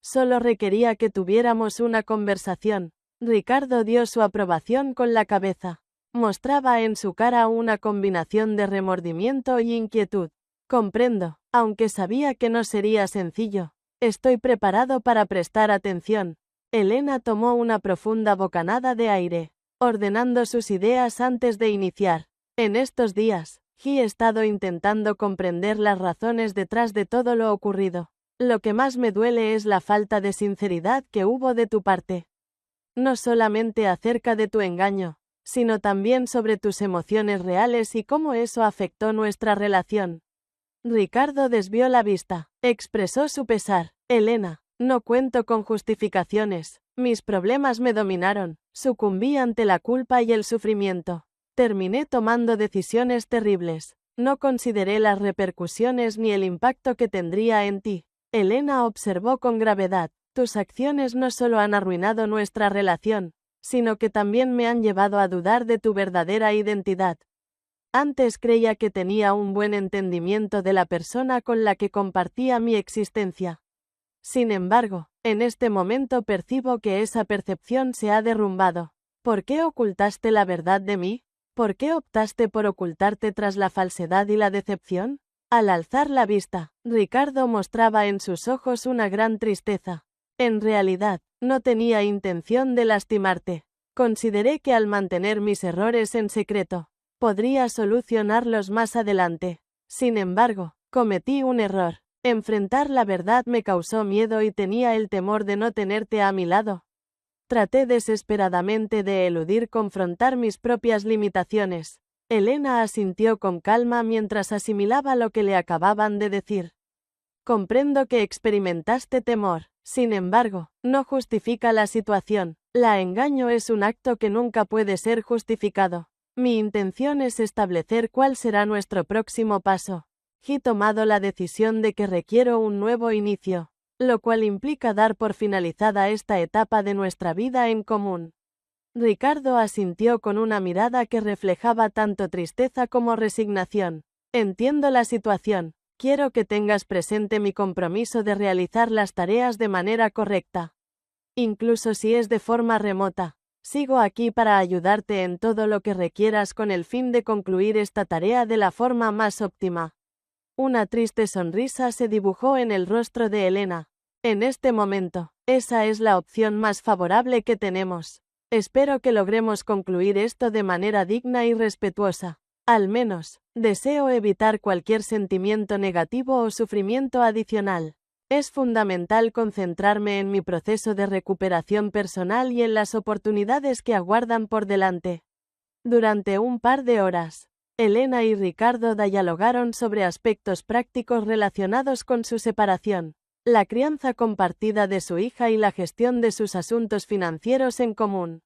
Solo requería que tuviéramos una conversación. Ricardo dio su aprobación con la cabeza. Mostraba en su cara una combinación de remordimiento y inquietud. Comprendo, aunque sabía que no sería sencillo. Estoy preparado para prestar atención. Elena tomó una profunda bocanada de aire. ordenando sus ideas antes de iniciar. En estos días, he estado intentando comprender las razones detrás de todo lo ocurrido. Lo que más me duele es la falta de sinceridad que hubo de tu parte. No solamente acerca de tu engaño, sino también sobre tus emociones reales y cómo eso afectó nuestra relación. Ricardo desvió la vista. Expresó su pesar. Elena, no cuento con justificaciones. Mis problemas me dominaron. Sucumbí ante la culpa y el sufrimiento. Terminé tomando decisiones terribles. No consideré las repercusiones ni el impacto que tendría en ti. Elena observó con gravedad. Tus acciones no solo han arruinado nuestra relación, sino que también me han llevado a dudar de tu verdadera identidad. Antes creía que tenía un buen entendimiento de la persona con la que compartía mi existencia. Sin embargo, en este momento percibo que esa percepción se ha derrumbado. ¿Por qué ocultaste la verdad de mí? ¿Por qué optaste por ocultarte tras la falsedad y la decepción? Al alzar la vista, Ricardo mostraba en sus ojos una gran tristeza. En realidad, no tenía intención de lastimarte. Consideré que al mantener mis errores en secreto, podría solucionarlos más adelante. Sin embargo, cometí un error. Enfrentar la verdad me causó miedo y tenía el temor de no tenerte a mi lado. Traté desesperadamente de eludir confrontar mis propias limitaciones. Elena asintió con calma mientras asimilaba lo que le acababan de decir. Comprendo que experimentaste temor. Sin embargo, no justifica la situación. La engaño es un acto que nunca puede ser justificado. Mi intención es establecer cuál será nuestro próximo paso. He tomado la decisión de que requiero un nuevo inicio, lo cual implica dar por finalizada esta etapa de nuestra vida en común. Ricardo asintió con una mirada que reflejaba tanto tristeza como resignación. Entiendo la situación. Quiero que tengas presente mi compromiso de realizar las tareas de manera correcta. Incluso si es de forma remota, sigo aquí para ayudarte en todo lo que requieras con el fin de concluir esta tarea de la forma más óptima. Una triste sonrisa se dibujó en el rostro de Elena. En este momento, esa es la opción más favorable que tenemos. Espero que logremos concluir esto de manera digna y respetuosa. Al menos, deseo evitar cualquier sentimiento negativo o sufrimiento adicional. Es fundamental concentrarme en mi proceso de recuperación personal y en las oportunidades que aguardan por delante. Durante un par de horas, Elena y Ricardo dialogaron sobre aspectos prácticos relacionados con su separación, la crianza compartida de su hija y la gestión de sus asuntos financieros en común.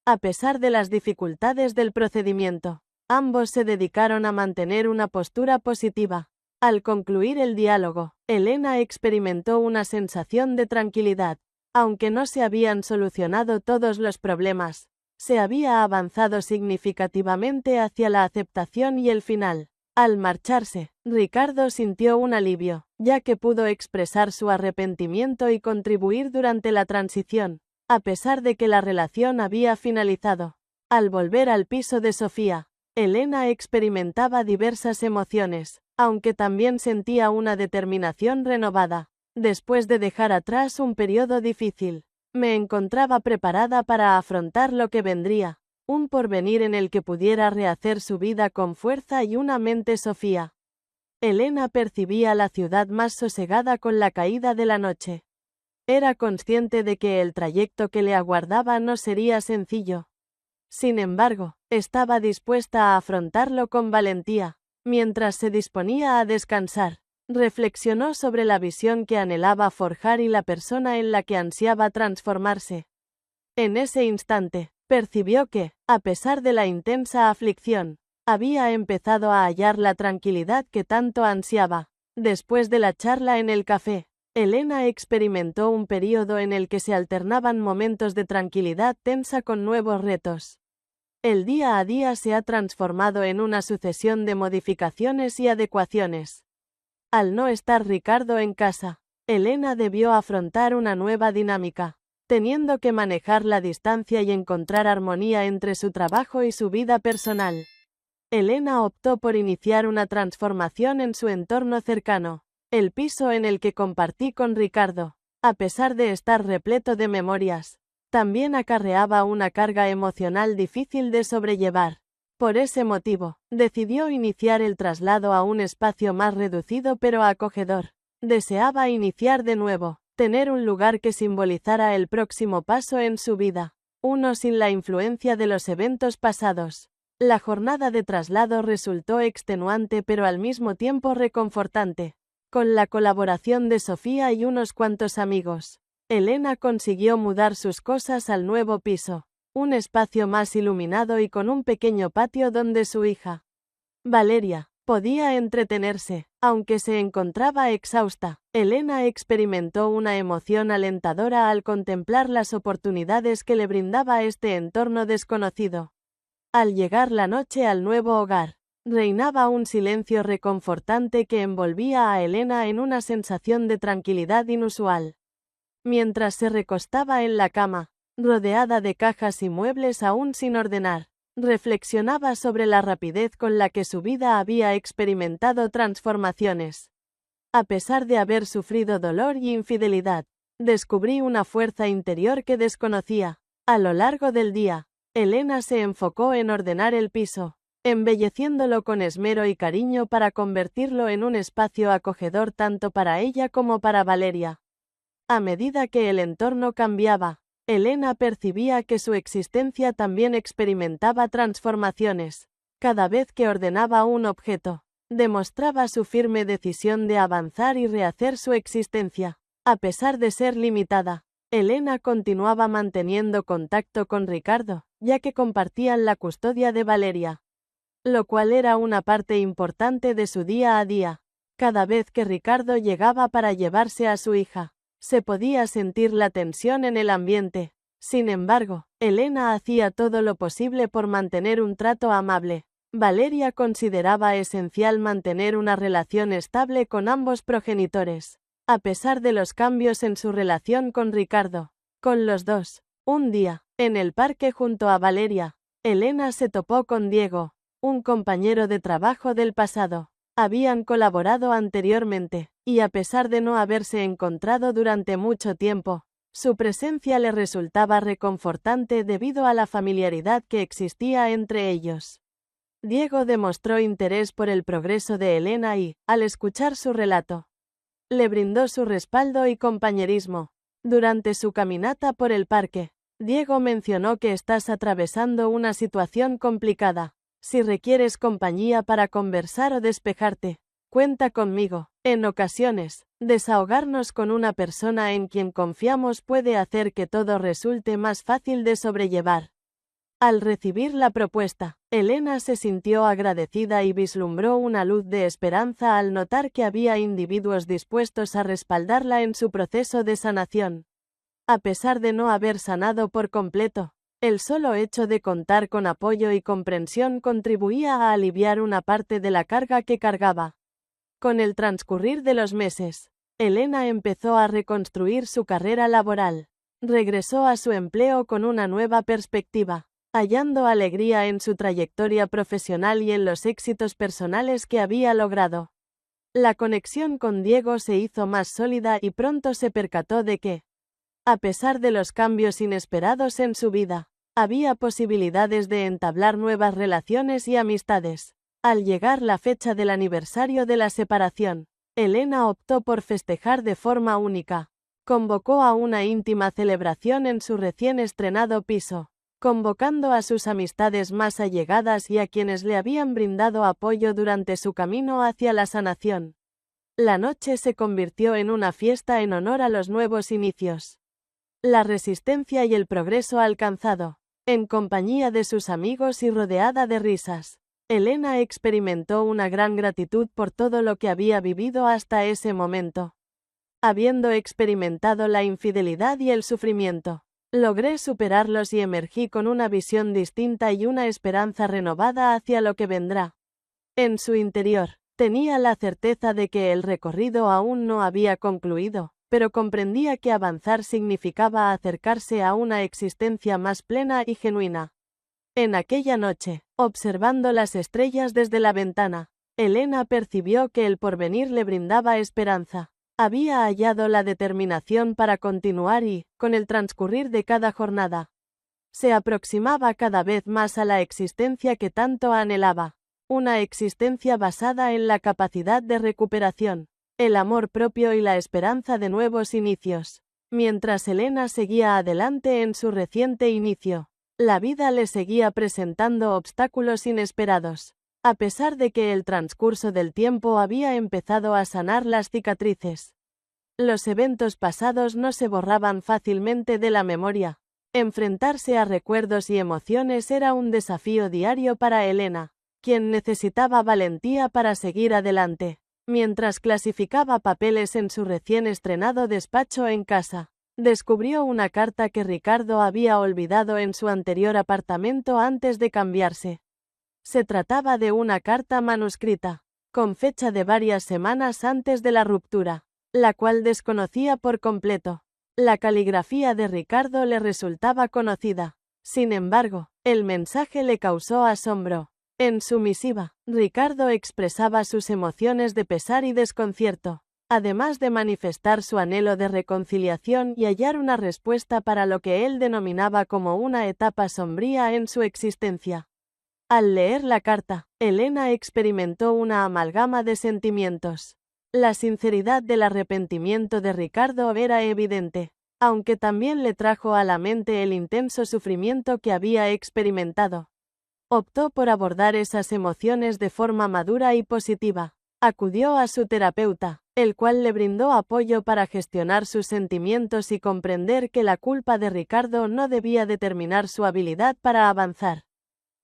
A pesar de las dificultades del procedimiento, ambos se dedicaron a mantener una postura positiva. Al concluir el diálogo, Elena experimentó una sensación de tranquilidad. Aunque no se habían solucionado todos los problemas, se había avanzado significativamente hacia la aceptación y el final. Al marcharse, Ricardo sintió un alivio, ya que pudo expresar su arrepentimiento y contribuir durante la transición, a pesar de que la relación había finalizado. Al volver al piso de Sofía, Elena experimentaba diversas emociones, aunque también sentía una determinación renovada. Después de dejar atrás un periodo difícil, me encontraba preparada para afrontar lo que vendría, un porvenir en el que pudiera rehacer su vida con fuerza y una mente Sofía. Elena percibía la ciudad más sosegada con la caída de la noche. Era consciente de que el trayecto que le aguardaba no sería sencillo. Sin embargo, estaba dispuesta a afrontarlo con valentía. Mientras se disponía a descansar, reflexionó sobre la visión que anhelaba forjar y la persona en la que ansiaba transformarse. En ese instante, percibió que, a pesar de la intensa aflicción, había empezado a hallar la tranquilidad que tanto ansiaba. Después de la charla en el café, Elena experimentó un período en el que se alternaban momentos de tranquilidad tensa con nuevos retos. El día a día se ha transformado en una sucesión de modificaciones y adecuaciones. Al no estar Ricardo en casa, Elena debió afrontar una nueva dinámica, teniendo que manejar la distancia y encontrar armonía entre su trabajo y su vida personal. Elena optó por iniciar una transformación en su entorno cercano, el piso en el que compartí con Ricardo. A pesar de estar repleto de memorias, también acarreaba una carga emocional difícil de sobrellevar. Por ese motivo, decidió iniciar el traslado a un espacio más reducido pero acogedor. Deseaba iniciar de nuevo, tener un lugar que simbolizara el próximo paso en su vida, uno sin la influencia de los eventos pasados. La jornada de traslado resultó extenuante pero al mismo tiempo reconfortante. Con la colaboración de Sofía y unos cuantos amigos, Elena consiguió mudar sus cosas al nuevo piso, un espacio más iluminado y con un pequeño patio donde su hija, Valeria, podía entretenerse. Aunque se encontraba exhausta, Elena experimentó una emoción alentadora al contemplar las oportunidades que le brindaba este entorno desconocido. Al llegar la noche al nuevo hogar, reinaba un silencio reconfortante que envolvía a Elena en una sensación de tranquilidad inusual. Mientras se recostaba en la cama, rodeada de cajas y muebles aún sin ordenar, reflexionaba sobre la rapidez con la que su vida había experimentado transformaciones. A pesar de haber sufrido dolor y infidelidad, descubrí una fuerza interior que desconocía. A lo largo del día, Elena se enfocó en ordenar el piso, embelleciéndolo con esmero y cariño para convertirlo en un espacio acogedor tanto para ella como para Valeria. A medida que el entorno cambiaba, Elena percibía que su existencia también experimentaba transformaciones. Cada vez que ordenaba un objeto, demostraba su firme decisión de avanzar y rehacer su existencia. A pesar de ser limitada, Elena continuaba manteniendo contacto con Ricardo, ya que compartían la custodia de Valeria, lo cual era una parte importante de su día a día. Cada vez que Ricardo llegaba para llevarse a su hija, se podía sentir la tensión en el ambiente. Sin embargo, Elena hacía todo lo posible por mantener un trato amable. Valeria consideraba esencial mantener una relación estable con ambos progenitores, a pesar de los cambios en su relación con Ricardo. Con los dos, un día, en el parque junto a Valeria, Elena se topó con Diego, un compañero de trabajo del pasado. Habían colaborado anteriormente, y a pesar de no haberse encontrado durante mucho tiempo, su presencia le resultaba reconfortante debido a la familiaridad que existía entre ellos. Diego demostró interés por el progreso de Elena y, al escuchar su relato, le brindó su respaldo y compañerismo. Durante su caminata por el parque, Diego mencionó que estás atravesando una situación complicada. Si requieres compañía para conversar o despejarte, cuenta conmigo. En ocasiones, desahogarnos con una persona en quien confiamos puede hacer que todo resulte más fácil de sobrellevar. Al recibir la propuesta, Elena se sintió agradecida y vislumbró una luz de esperanza al notar que había individuos dispuestos a respaldarla en su proceso de sanación. A pesar de no haber sanado por completo, el solo hecho de contar con apoyo y comprensión contribuía a aliviar una parte de la carga que cargaba. Con el transcurrir de los meses, Elena empezó a reconstruir su carrera laboral. Regresó a su empleo con una nueva perspectiva, hallando alegría en su trayectoria profesional y en los éxitos personales que había logrado. La conexión con Diego se hizo más sólida y pronto se percató de que, a pesar de los cambios inesperados en su vida, había posibilidades de entablar nuevas relaciones y amistades. Al llegar la fecha del aniversario de la separación, Elena optó por festejar de forma única. Convocó a una íntima celebración en su recién estrenado piso, convocando a sus amistades más allegadas y a quienes le habían brindado apoyo durante su camino hacia la sanación. La noche se convirtió en una fiesta en honor a los nuevos inicios, la resistencia y el progreso alcanzado. En compañía de sus amigos y rodeada de risas, Elena experimentó una gran gratitud por todo lo que había vivido hasta ese momento. Habiendo experimentado la infidelidad y el sufrimiento, logré superarlos y emergí con una visión distinta y una esperanza renovada hacia lo que vendrá. En su interior, tenía la certeza de que el recorrido aún no había concluido, pero comprendía que avanzar significaba acercarse a una existencia más plena y genuina. En aquella noche, observando las estrellas desde la ventana, Elena percibió que el porvenir le brindaba esperanza. Había hallado la determinación para continuar y, con el transcurrir de cada jornada, se aproximaba cada vez más a la existencia que tanto anhelaba. Una existencia basada en la capacidad de recuperación, el amor propio y la esperanza de nuevos inicios. Mientras Elena seguía adelante en su reciente inicio, la vida le seguía presentando obstáculos inesperados. A pesar de que el transcurso del tiempo había empezado a sanar las cicatrices, los eventos pasados no se borraban fácilmente de la memoria. Enfrentarse a recuerdos y emociones era un desafío diario para Elena, quien necesitaba valentía para seguir adelante. Mientras clasificaba papeles en su recién estrenado despacho en casa, descubrió una carta que Ricardo había olvidado en su anterior apartamento antes de cambiarse. Se trataba de una carta manuscrita, con fecha de varias semanas antes de la ruptura, la cual desconocía por completo. La caligrafía de Ricardo le resultaba conocida. Sin embargo, el mensaje le causó asombro. En su misiva, Ricardo expresaba sus emociones de pesar y desconcierto, además de manifestar su anhelo de reconciliación y hallar una respuesta para lo que él denominaba como una etapa sombría en su existencia. Al leer la carta, Elena experimentó una amalgama de sentimientos. La sinceridad del arrepentimiento de Ricardo era evidente, aunque también le trajo a la mente el intenso sufrimiento que había experimentado. Optó por abordar esas emociones de forma madura y positiva. Acudió a su terapeuta, el cual le brindó apoyo para gestionar sus sentimientos y comprender que la culpa de Ricardo no debía determinar su habilidad para avanzar.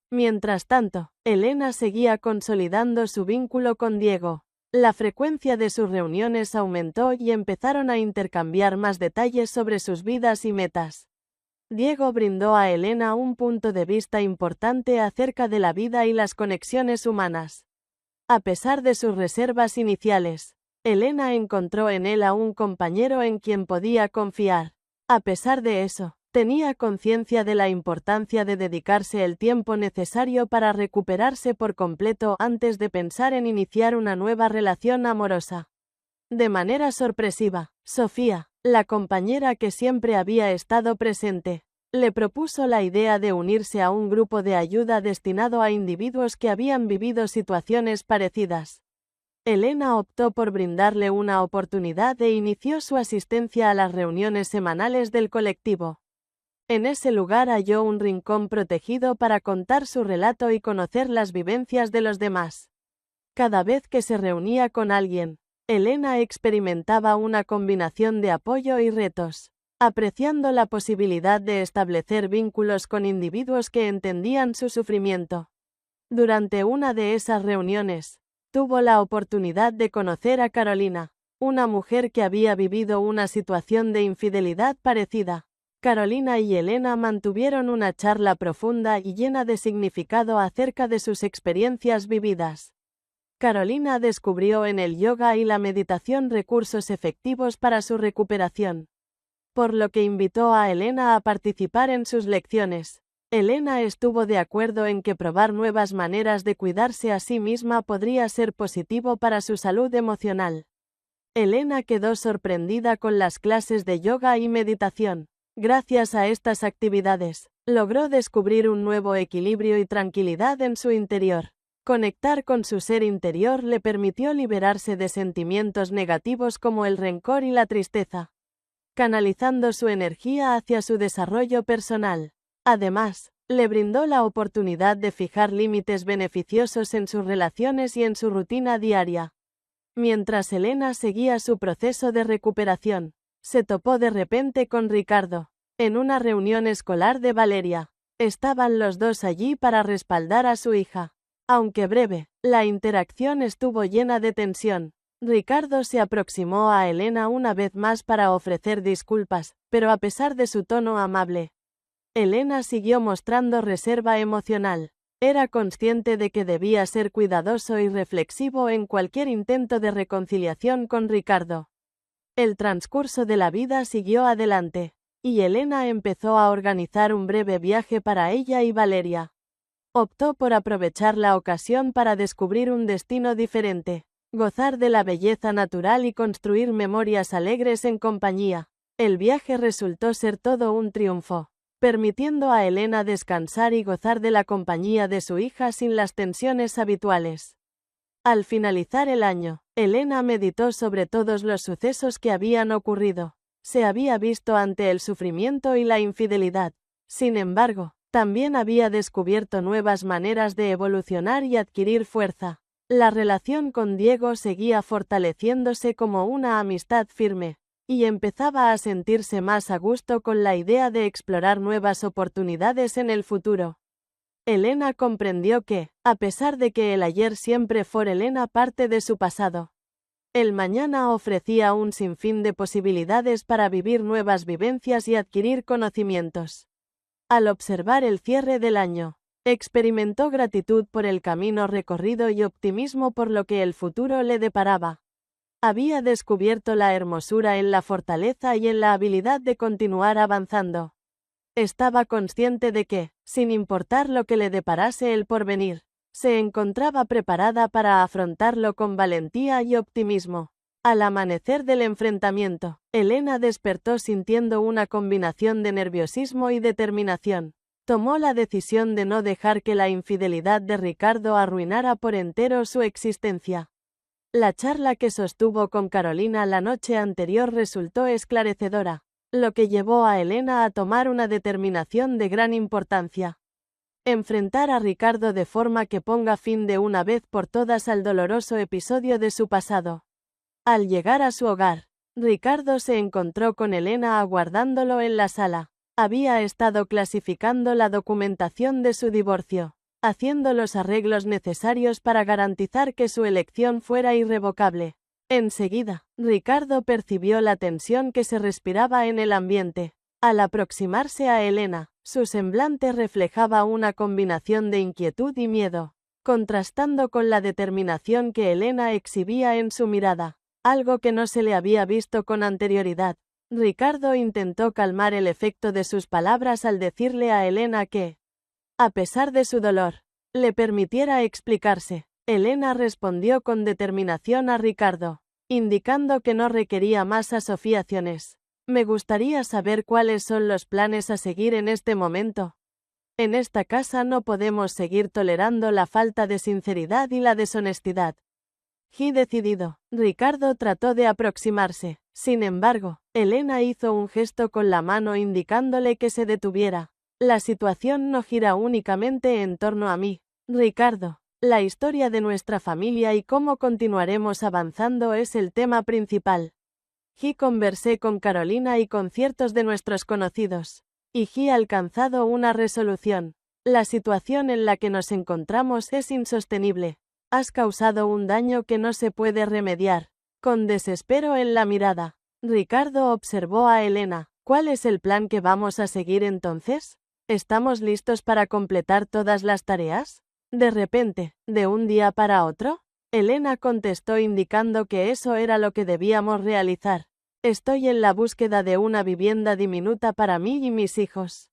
Mientras tanto, Elena seguía consolidando su vínculo con Diego. La frecuencia de sus reuniones aumentó y empezaron a intercambiar más detalles sobre sus vidas y metas. Diego brindó a Elena un punto de vista importante acerca de la vida y las conexiones humanas. A pesar de sus reservas iniciales, Elena encontró en él a un compañero en quien podía confiar. A pesar de eso, tenía conciencia de la importancia de dedicarse el tiempo necesario para recuperarse por completo antes de pensar en iniciar una nueva relación amorosa. De manera sorpresiva, Sofía, la compañera que siempre había estado presente, le propuso la idea de unirse a un grupo de ayuda destinado a individuos que habían vivido situaciones parecidas. Elena optó por brindarle una oportunidad e inició su asistencia a las reuniones semanales del colectivo. En ese lugar halló un rincón protegido para contar su relato y conocer las vivencias de los demás. Cada vez que se reunía con alguien, Elena experimentaba una combinación de apoyo y retos, apreciando la posibilidad de establecer vínculos con individuos que entendían su sufrimiento. Durante una de esas reuniones, tuvo la oportunidad de conocer a Carolina, una mujer que había vivido una situación de infidelidad parecida. Carolina y Elena mantuvieron una charla profunda y llena de significado acerca de sus experiencias vividas. Carolina descubrió en el yoga y la meditación recursos efectivos para su recuperación, por lo que invitó a Elena a participar en sus lecciones. Elena estuvo de acuerdo en que probar nuevas maneras de cuidarse a sí misma podría ser positivo para su salud emocional. Elena quedó sorprendida con las clases de yoga y meditación. Gracias a estas actividades, logró descubrir un nuevo equilibrio y tranquilidad en su interior. Conectar con su ser interior le permitió liberarse de sentimientos negativos como el rencor y la tristeza, canalizando su energía hacia su desarrollo personal. Además, le brindó la oportunidad de fijar límites beneficiosos en sus relaciones y en su rutina diaria. Mientras Elena seguía su proceso de recuperación, se topó de repente con Ricardo, en una reunión escolar de Valeria. Estaban los dos allí para respaldar a su hija. Aunque breve, la interacción estuvo llena de tensión. Ricardo se aproximó a Elena una vez más para ofrecer disculpas, pero a pesar de su tono amable, Elena siguió mostrando reserva emocional. Era consciente de que debía ser cuidadoso y reflexivo en cualquier intento de reconciliación con Ricardo. El transcurso de la vida siguió adelante, y Elena empezó a organizar un breve viaje para ella y Valeria. Optó por aprovechar la ocasión para descubrir un destino diferente. gozar de la belleza natural y construir memorias alegres en compañía. El viaje resultó ser todo un triunfo, permitiendo a Elena descansar y gozar de la compañía de su hija sin las tensiones habituales. Al finalizar el año, Elena meditó sobre todos los sucesos que habían ocurrido. Se había visto ante el sufrimiento y la infidelidad. Sin embargo, también había descubierto nuevas maneras de evolucionar y adquirir fuerza. La relación con Diego seguía fortaleciéndose como una amistad firme, y empezaba a sentirse más a gusto con la idea de explorar nuevas oportunidades en el futuro. Elena comprendió que, a pesar de que el ayer siempre fue Elena parte de su pasado, el mañana ofrecía un sinfín de posibilidades para vivir nuevas vivencias y adquirir conocimientos. Al observar el cierre del año, experimentó gratitud por el camino recorrido y optimismo por lo que el futuro le deparaba. Había descubierto la hermosura en la fortaleza y en la habilidad de continuar avanzando. Estaba consciente de que, sin importar lo que le deparase el porvenir, se encontraba preparada para afrontarlo con valentía y optimismo. Al amanecer del enfrentamiento, Elena despertó sintiendo una combinación de nerviosismo y determinación. Tomó la decisión de no dejar que la infidelidad de Ricardo arruinara por entero su existencia. La charla que sostuvo con Carolina la noche anterior resultó esclarecedora, lo que llevó a Elena a tomar una determinación de gran importancia. Enfrentar a Ricardo de forma que ponga fin de una vez por todas al doloroso episodio de su pasado. Al llegar a su hogar, Ricardo se encontró con Elena aguardándolo en la sala. Había estado clasificando la documentación de su divorcio, haciendo los arreglos necesarios para garantizar que su elección fuera irrevocable. Enseguida, Ricardo percibió la tensión que se respiraba en el ambiente. Al aproximarse a Elena, su semblante reflejaba una combinación de inquietud y miedo, contrastando con la determinación que Elena exhibía en su mirada, algo que no se le había visto con anterioridad. Ricardo intentó calmar el efecto de sus palabras al decirle a Elena que, a pesar de su dolor, le permitiera explicarse. Elena respondió con determinación a Ricardo, indicando que no requería más asociaciones. Me gustaría saber cuáles son los planes a seguir en este momento. En esta casa no podemos seguir tolerando la falta de sinceridad y la deshonestidad. Decidido, Ricardo trató de aproximarse. Sin embargo, Elena hizo un gesto con la mano indicándole que se detuviera. La situación no gira únicamente en torno a mí, Ricardo. La historia de nuestra familia y cómo continuaremos avanzando es el tema principal. Conversé con Carolina y con ciertos de nuestros conocidos, y ha alcanzado una resolución. La situación en la que nos encontramos es insostenible. Has causado un daño que no se puede remediar. Con desespero en la mirada, Ricardo observó a Elena. ¿Cuál es el plan que vamos a seguir entonces? ¿Estamos listos para completar todas las tareas? De repente, de un día para otro, Elena contestó indicando que eso era lo que debíamos realizar. Estoy en la búsqueda de una vivienda diminuta para mí y mis hijos.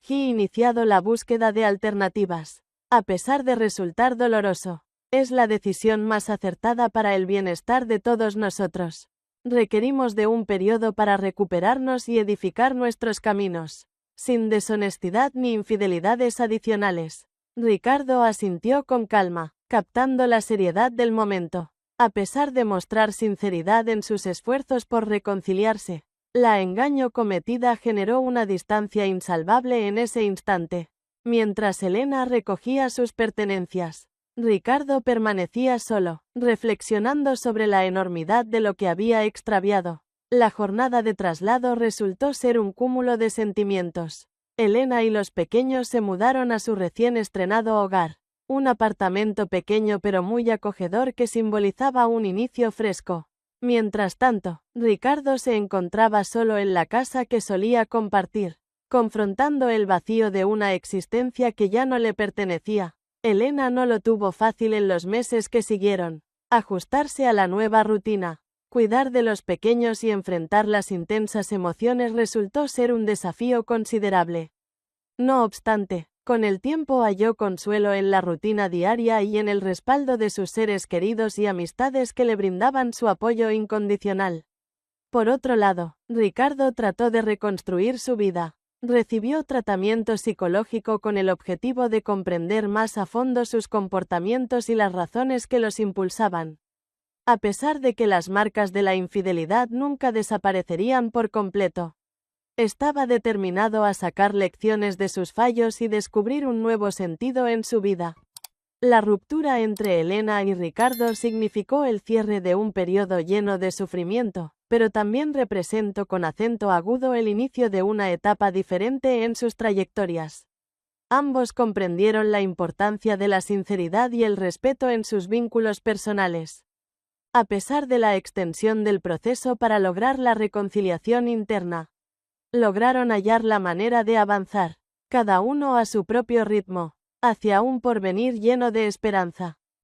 Iniciado la búsqueda de alternativas. A pesar de resultar doloroso, es la decisión más acertada para el bienestar de todos nosotros. Requerimos de un periodo para recuperarnos y edificar nuestros caminos, sin deshonestidad ni infidelidades adicionales. Ricardo asintió con calma, captando la seriedad del momento. A pesar de mostrar sinceridad en sus esfuerzos por reconciliarse, la engaño cometida generó una distancia insalvable en ese instante. Mientras Elena recogía sus pertenencias, Ricardo permanecía solo, reflexionando sobre la enormidad de lo que había extraviado. La jornada de traslado resultó ser un cúmulo de sentimientos. Elena y los pequeños se mudaron a su recién estrenado hogar, un apartamento pequeño pero muy acogedor que simbolizaba un inicio fresco. Mientras tanto, Ricardo se encontraba solo en la casa que solía compartir, confrontando el vacío de una existencia que ya no le pertenecía. Elena no lo tuvo fácil en los meses que siguieron. Ajustarse a la nueva rutina, cuidar de los pequeños y enfrentar las intensas emociones resultó ser un desafío considerable. No obstante, Con el tiempo halló consuelo en la rutina diaria y en el respaldo de sus seres queridos y amistades que le brindaban su apoyo incondicional. Por otro lado, Ricardo trató de reconstruir su vida. Recibió tratamiento psicológico con el objetivo de comprender más a fondo sus comportamientos y las razones que los impulsaban. A pesar de que las marcas de la infidelidad nunca desaparecerían por completo, estaba determinado a sacar lecciones de sus fallos y descubrir un nuevo sentido en su vida. La ruptura entre Elena y Ricardo significó el cierre de un periodo lleno de sufrimiento, pero también representó con acento agudo el inicio de una etapa diferente en sus trayectorias. Ambos comprendieron la importancia de la sinceridad y el respeto en sus vínculos personales. A pesar de la extensión del proceso para lograr la reconciliación interna, lograron hallar la manera de avanzar, cada uno a su propio ritmo, hacia un porvenir lleno de esperanza.